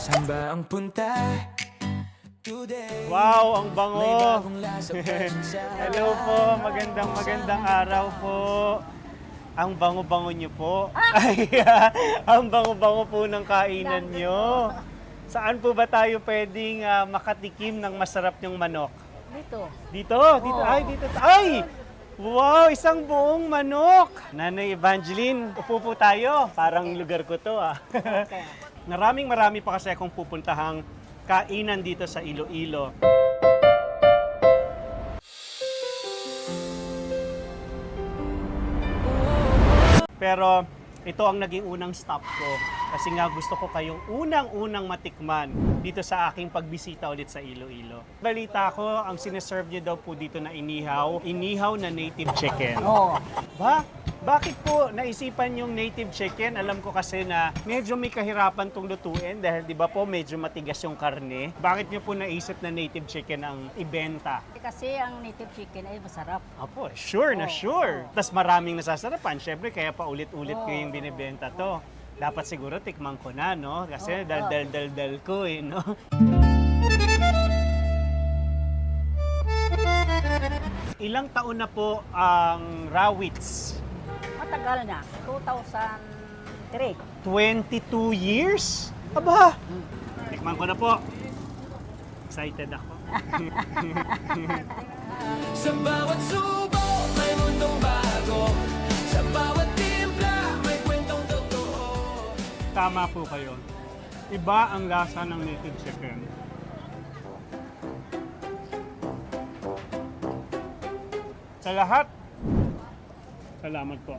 Saan ba ang punta? Today, Wow, ang bango! may bagong lasa pa rin sa Hello po, magandang araw po. Ang bango-bango niyo po. Ay, ang bango-bango po ng kainan niyo. Saan po ba tayo pwedeng makatikim ng masarap yung manok? Dito. Dito, dito, ay, dito. Ay! Wow, isang buong manok! Nanay Evangeline, upo po tayo. Parang lugar ko to Okay. Marami pa kasi akong pupuntahang kainan dito sa Iloilo. Pero ito ang naging unang stop ko kasi nga gusto ko kayong unang-unang matikman dito sa aking pagbisita ulit sa Iloilo. Balita ko, ang sineserve niyo daw po dito na inihaw na native chicken. Oo. Ba? Bakit po naisipan yung native chicken? Alam ko kasi na medyo may kahirapan tong lutuin dahil di ba po medyo matigas yung karne. Bakit niyo po naisip na native chicken ang ibenta? Kasi ang native chicken ay masarap. Apo, sure na Oo, sure. oo. Tapos maraming nasasarapan. Syempre, kaya paulit-ulit ko Oo, yung binibenta to. Dapat siguro tikman ko na, no? Kasi Oo, dal ko eh, no? Ilang taon na po ang Rawits? Matagal na. 2003. 22 years? Aba! Tikman ko na po. Excited ako. Sa bawat subo, may mundong bago. Sa bawat timpla, may kwentong totoo. Tama po kayo. Iba ang lasa ng native chicken. Sa lahat, salamat po.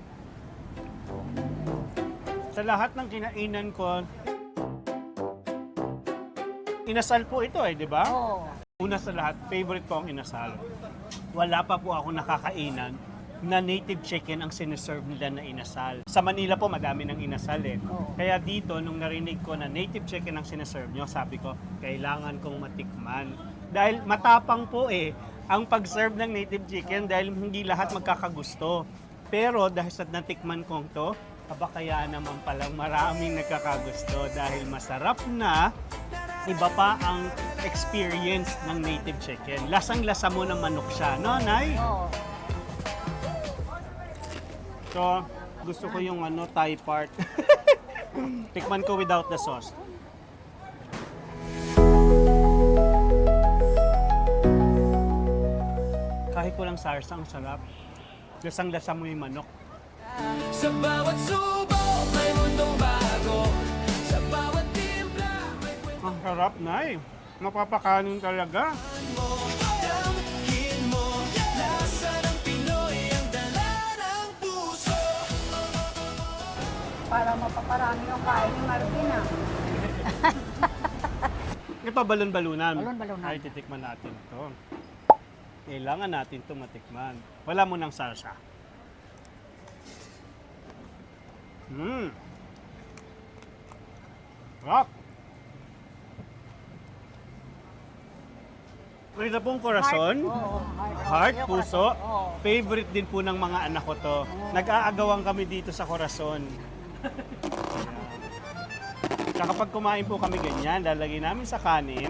Sa lahat ng kinainan ko, inasal po ito eh, di ba? Oo. Una sa lahat, favorite ko ang inasal. Wala pa po ako nakakainan na native chicken ang sineserve nila na inasal. Sa Manila po, madami ng inasal eh. Oo. Kaya dito, nung narinig ko na native chicken ang sineserve nyo, sabi ko, kailangan kong matikman. Dahil matapang po eh, ang pag-serve ng native chicken dahil hindi lahat magkakagusto. Pero dahil sa natikman kong to, aba kaya naman palang maraming nagkakagusto dahil masarap na, iba pa ang experience ng native chicken. Lasang-lasa mo ng manok siya, no, Nay? Oo. So, gusto ko yung Thai part. Tikman ko without the sauce. Kahit walang sarsa, ang sarap. Lasang-lasa mo yung manok. Sa bawat subo, may mundong bago. Sa bawat timpla, may kwentong Ang sarap, Nay. Mapapakanin talaga. mo. Damhin mo, lasa ng Pinoy, ang dala ng puso. Para mapaparami yung kain ni Marvin ah. Ito, balon-balunan. Balon-balunan. Ay, titikman natin ito. Kailangan natin ito matikman. Wala mo ng sarsa. Rock! Ito pong korason. Oo. Heart, Yung puso. corazon. Oo. Favorite din po ng mga anak ko to. Nag-aagawan kami dito sa Corazon. Tsaka pag kumain po kami ganyan, lalagay namin sa kanin.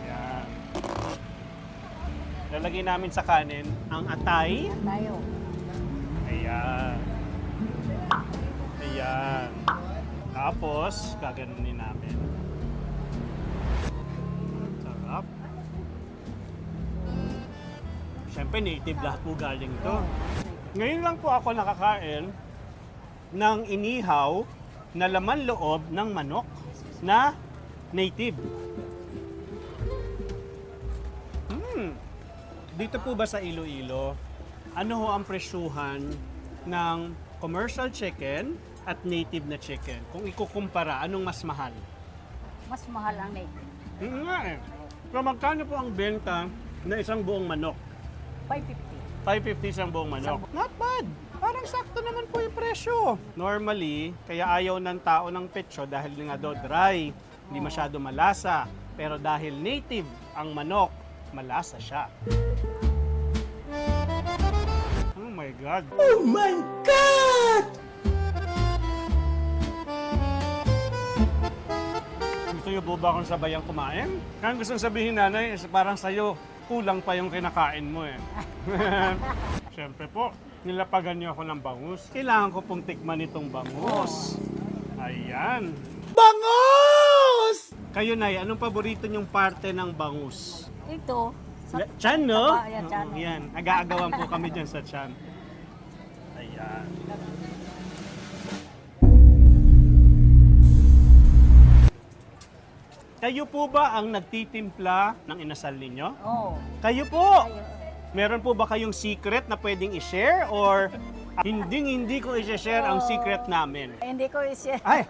Ayan. Lalagay namin sa kanin ang atay. Tayo. Ayan. Ayan. Tapos, gaganunin namin. Sarap. Siyempre, native lahat po galing to. Ngayon lang po ako nakakain ng inihaw na laman loob ng manok na native. Dito po ba sa Iloilo, ano ho ang presyuhan ng commercial chicken at native na chicken? Kung ikukumpara, anong mas mahal? Mas mahal ang native. Yun nga eh. So magkano po ang benta na isang buong manok? 550. 550 isang buong manok. Not bad. Parang sakto naman po yung presyo. Normally, kaya ayaw ng tao ng petso dahil nga daw dry, hindi masyado malasa. Pero dahil native ang manok, malasa siya. Oh my God! Oh my God! niyo po ba kung sabayang kumain? Kaya gusto sabihin nanay, is parang sa'yo, kulang pa yung kinakain mo eh. Siyempre po, nilapagan niyo ako ng bangus. Kailangan ko pong tikman itong bangus. Ayan. Bangus! Kayo, Nay, anong paborito niyong parte ng bangus? Ito, sa Chan, no? Ayan, tiyan. Oo, yan. Aga-agawan po kami dyan sa chan. Ayan. Kayo po ba ang nagtitimpla ng inasal ninyo? Oo. Kayo po! Meron po ba kayong secret na pwedeng i-share or hindi ko i-share ang secret namin? Hindi ko isya. Ay!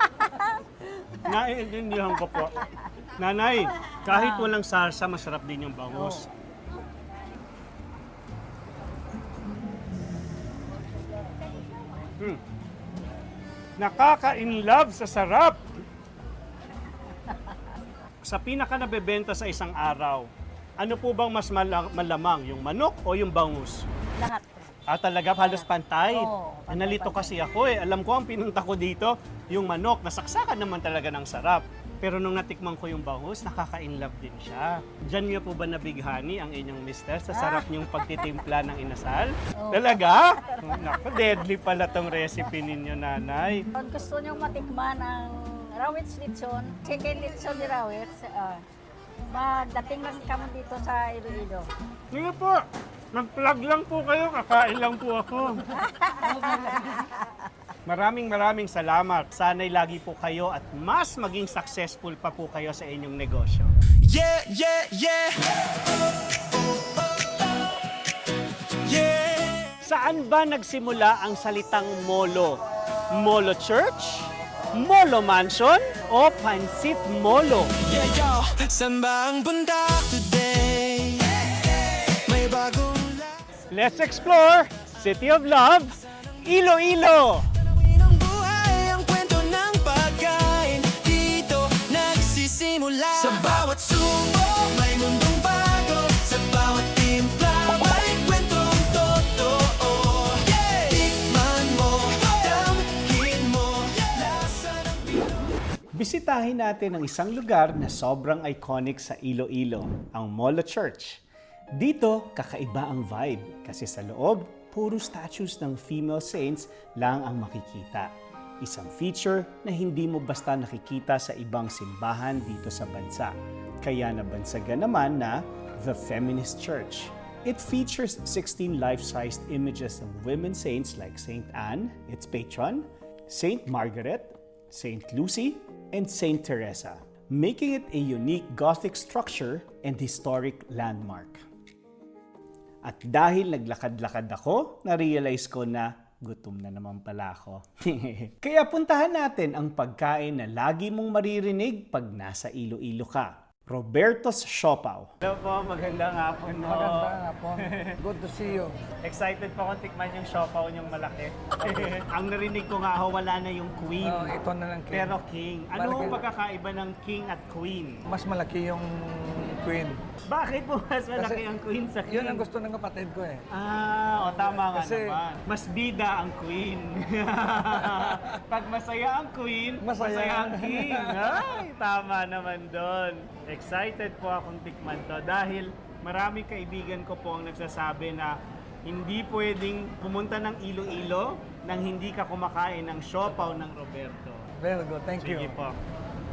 Naiintindihan ko po. Nanay, kahit walang sarsa, masarap din yung bangus. Nakaka-inlove sa sarap! Sa pinaka nabebenta sa isang araw, ano po bang mas malamang, yung manok o yung bangus? Lahat. Talaga halos pantay. Oo, pantay, Nalito pantay. kasi ako eh. Alam ko ang pinunta ko dito, yung manok, nasaksakan naman talaga ng sarap. Pero nung natikman ko yung bangus, nakaka-inlove din siya. Diyan niyo po ba nabighani ang inyong mister sa sarap niyong pagtitimpla ng inasal? Oo. Talaga? Naku, deadly pala tong recipe ninyo, nanay. Kung gusto nyo matikman ang Rawits Litson, chicken Litson ni Rawits, magdating lang kamo dito sa Iloilo. Sige po, mag-plug lang po kayo, kakain lang po ako. Maraming salamat. Sana'y lagi po kayo at mas maging successful pa po kayo sa inyong negosyo. Yeah, yeah, yeah. Yeah. Saan ba nagsimula ang salitang molo? Molo Church? Molo Mansion? O Pansit Molo? Yeah, yo. Saan ba ang bunda today? May bagong Let's explore City of Love, Iloilo! tanawin ng buhay, ang kwento ng pagkain. Dito nagsisimula. Sa bawat subo, may mundong bago. Sa bawat timpla, may kwentong totoo. Yeah. Tikman mo, damhin mo, lasa ng Bisitahin natin ang isang lugar na sobrang iconic sa Iloilo, ang Molo Church. Dito, kakaiba ang vibe kasi sa loob, puro statues ng female saints lang ang makikita. Isang feature na hindi mo basta nakikita sa ibang simbahan dito sa bansa. Kaya nabansagan naman na The Feminist Church. It features 16 life-sized images of women saints like Saint Anne, its patron, Saint Margaret, Saint Lucy, and Saint Teresa, making it a unique Gothic structure and historic landmark. At dahil naglakad-lakad ako, na-realize ko na gutom na naman pala ako. Kaya puntahan natin ang pagkain na lagi mong maririnig pag nasa Iloilo ka. Roberto's Siopaw. Hello po, magandang hapon. Magandang hapon. Good to see you. Excited po akong tikman yung siopaw niyong malaki. Ang narinig ko nga ho, wala na yung queen. Ito na lang king. Pero king. Ano Malaki. ang pagkakaiba ng king at queen? Mas malaki yung queen. Bakit po mas malaki ang queen sa king? Yun ang gusto ng kapatid ko eh. Tama nga Kasi- naman. Mas bida ang queen. Pag masaya ang queen, masaya, Masaya. ang king. Ay, tama naman doon. Excited po akong tikman to dahil marami kaibigan ko po ang nagsasabi na hindi pwedeng pumunta ng Iloilo nang hindi ka kumakain ng siopaw ng Roberto. Very good. Thank Sige you. po.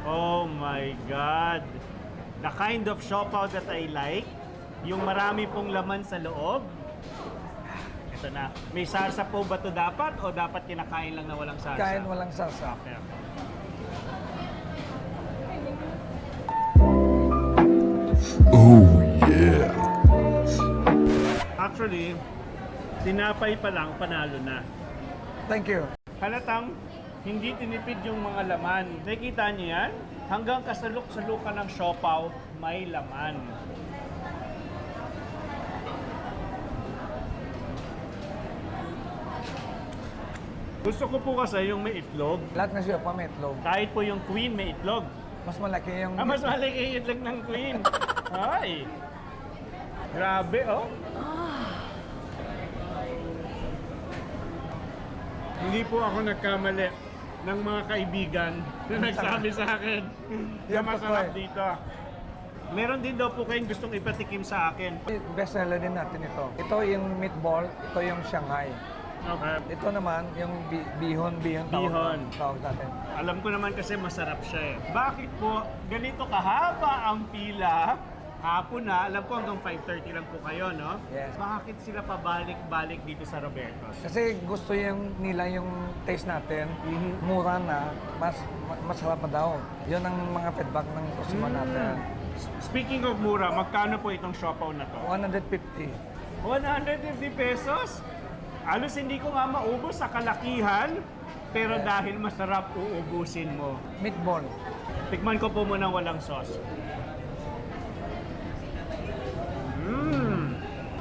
Oh my God! The kind of siopaw that I like, yung marami pong laman sa loob. Ito na. May sarsa po ba to dapat o dapat kinakain lang na walang sarsa? Kain walang sarsa. Okay. Actually, tinapay pa lang, panalo na. Thank you. Halatang hindi tinipid yung mga laman. Nakikita niyo yan? Hanggang kasaluk-salukan ng siopaw, may laman. Gusto ko po kasi yung may itlog. Lahat na siya pa may itlog. Kahit po yung queen may itlog. Mas malaki yung... Mas malaki yung itlog ng queen. Ay! Grabe, oh. Hindi po ako nagkamali. ng mga kaibigan na nagsabi sa akin na Yan, masarap totoo eh. dito. Meron din daw po kayong gustong ipatikim sa akin. Best seller din natin ito. Ito yung meatball, ito yung Shanghai. Okay. Ito naman yung bihon Bihon. tawag natin. Alam ko naman kasi masarap siya eh. Bakit po ganito kahaba ang pila? Hapon na, alam ko hanggang 5:30 lang po kayo, no? Yes. Bakit sila pabalik-balik dito sa Roberto's? Kasi gusto nila yung taste natin, Mhm. mura na, masarap pa daw. Yun ang mga feedback ng customer natin. Speaking of mura, magkano po itong siopaw na to? 150. 150 pesos? Alos hindi ko nga maubos sa kalakihan, pero Yes. dahil masarap, uubusin mo. Meatball. Tikman ko po muna walang sauce.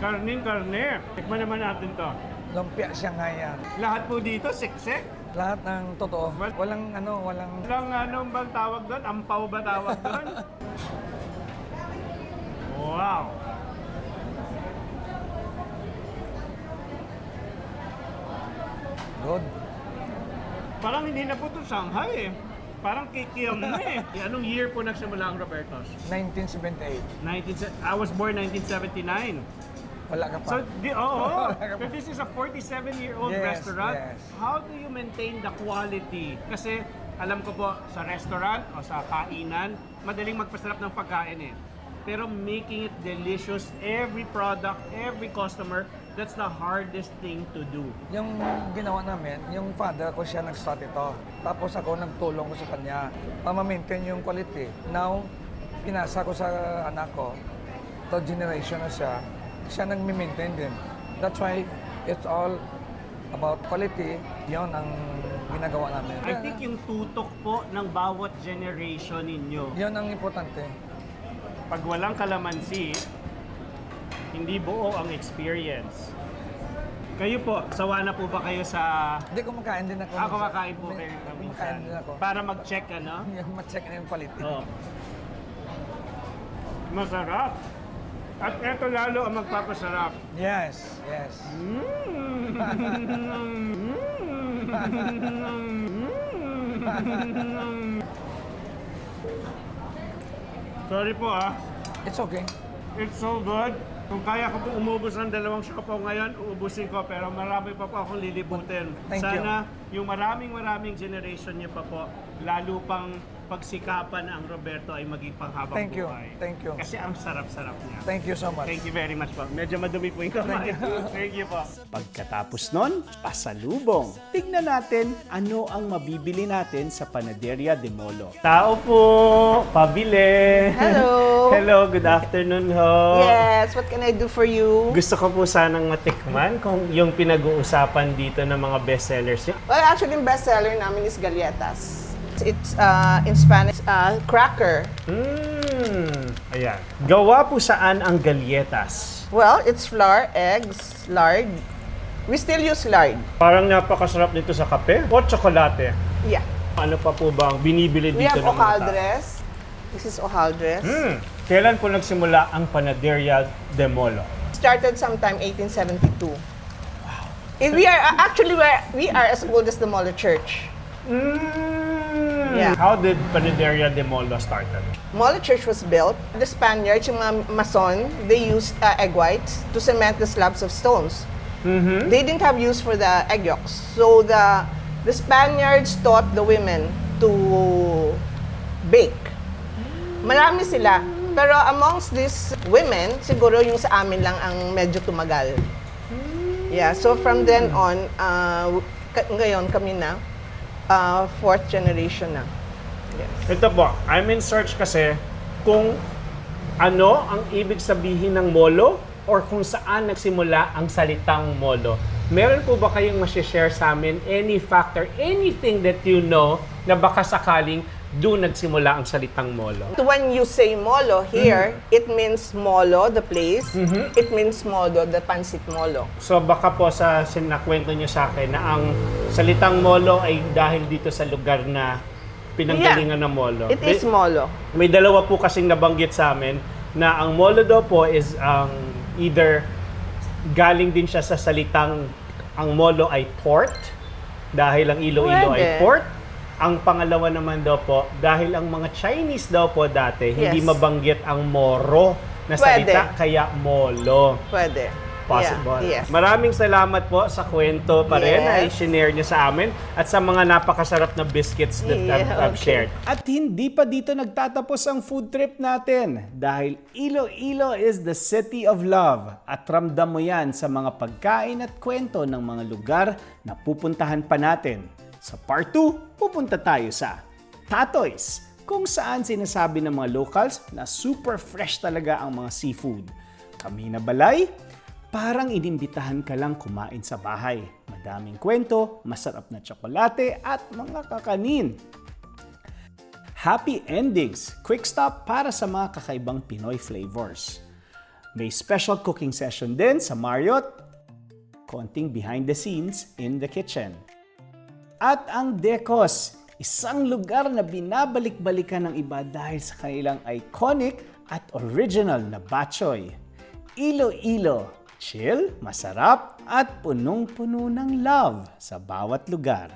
Karning-karne. Tikman naman natin to. Lumpia Shanghai yan. Lahat po dito, siksik. Lahat ng totoo. Walang walang Walang anong bang tawag doon? Ampaw ba tawag doon? Wow! good. Parang hindi na po ito Shanghai eh. Parang kikiam na eh. Anong year po nagsimula ang Roberto's? 1978. I was born 1979. Wala ka pa. So, oo. Wala ka pa. So this is a 47-year-old Yes, restaurant. yes. How do you maintain the quality? Kasi alam ko po, sa restaurant o sa kainan, madaling magpasarap ng pagkain eh. Pero making it delicious, every product, every customer, that's the hardest thing to do. Yung ginawa namin, yung father ko siya nag-start ito. Tapos ako nagtulong ko sa kanya. Pama-maintain yung quality. Now, pinasa ko sa anak ko. Third generation na siya. Siya nag-maintain din. That's why it's all about quality. Yon ang ginagawa namin. I think yung tutok po ng bawat generation ninyo. Yon ang importante. Pag walang kalamansi, hindi buo ang experience. Kayo po, sawa na po ba kayo sa... Hindi, kumakain din ako. Ako makain po kayo Kumakain din ako. Para mag-check, ano? Yung ma-check na yung quality. Oh. Masarap. At eto lalo ang magpapasarap. Yes, yes. Sorry po ah. It's okay. It's so good. Kung kaya ko po umubos ng 2 siopaw ngayon, uubusin ko. Pero marami pa po akong lilibutin. Thank you. Sana yung maraming generation niyo pa po, lalo pang pagsikapan ang Roberto ay maging panghabang Thank you. buhay. Thank you. Kasi ang sarap-sarap niya. Thank you so much. Thank you very much po. Medyo madumi po yung kamay. Thank you po. Pagkatapos nun, pasalubong. Tignan natin ano ang mabibili natin sa Panaderia de Molo. Tao po, pabili. Hello. Hello, good afternoon ho. Yes, what can I do for you? Gusto ko po sanang matikman kung yung pinag-uusapan dito ng mga bestsellers niyo. Well, actually, yung bestseller namin is galletas. It's in Spanish, cracker. Ayan. Gawa po saan ang galletas? Well, it's flour, eggs, lard. We still use lard. Parang napakasarap nito sa kape o tsokolate. Yeah. Ano pa po ba ang binibili We dito have ng mga tao? hojaldres. This is hojaldres. Kailan po nagsimula ang Panaderia de Molo? Started sometime 1872. We are actually we are as old as the Molo Church. Yeah. How did Panaderia de Molo started? Molo Church was built. The Spaniards, yung mga Mason, they used egg whites to cement the slabs of stones. They didn't have use for the egg yolks. So the Spaniards taught the women to bake. Marami sila. Pero amongst these women, siguro yung sa amin lang ang medyo tumagal. Yeah, so from then on, ngayon kami na, 4th generation na. Yes. Ito po, I'm in search kasi kung ano ang ibig sabihin ng molo or kung saan nagsimula ang salitang molo. Meron po ba kayong masishare sa amin any factor, anything that you know na baka sakaling doon nagsimula ang salitang molo? When you say molo here, it means molo, the place. It means modo, the pansit molo. So baka po sa sinakwento niyo sa akin na ang salitang molo ay dahil dito sa lugar na pinanggalingan ng molo. It is molo. May dalawa po kasing nabanggit sa amin na ang molo daw po is either galing din siya sa salitang ang molo ay port dahil ang Iloilo ay Pwede. port Ang pangalawa naman daw po, dahil ang mga Chinese daw po dati, hindi Yes. mabanggit ang moro na Pwede. salita, kaya molo. Pwede. Possible. Yeah, yes. Maraming salamat po sa kwento pa rin na Yes. i-share niyo sa amin at sa mga napakasarap na biscuits that Yeah, I've okay. shared. At hindi pa dito nagtatapos ang food trip natin dahil Iloilo is the city of love at ramdam mo yan sa mga pagkain at kwento ng mga lugar na pupuntahan pa natin. Sa part 2, pupunta tayo sa Tatoy's, kung saan sinasabi ng mga locals na super fresh talaga ang mga seafood. Kami na Balay, parang inimbitahan ka lang kumain sa bahay. Madaming kwento, masarap na tsokolate at mga kakanin. Happy endings! Quick stop para sa mga kakaibang Pinoy flavors. May special cooking session din sa Marriott. Konting behind the scenes in the kitchen. At ang Decos, isang lugar na binabalik-balikan ng iba dahil sa kanilang iconic at original na batchoy. Iloilo, chill, masarap at punong-puno ng love sa bawat lugar.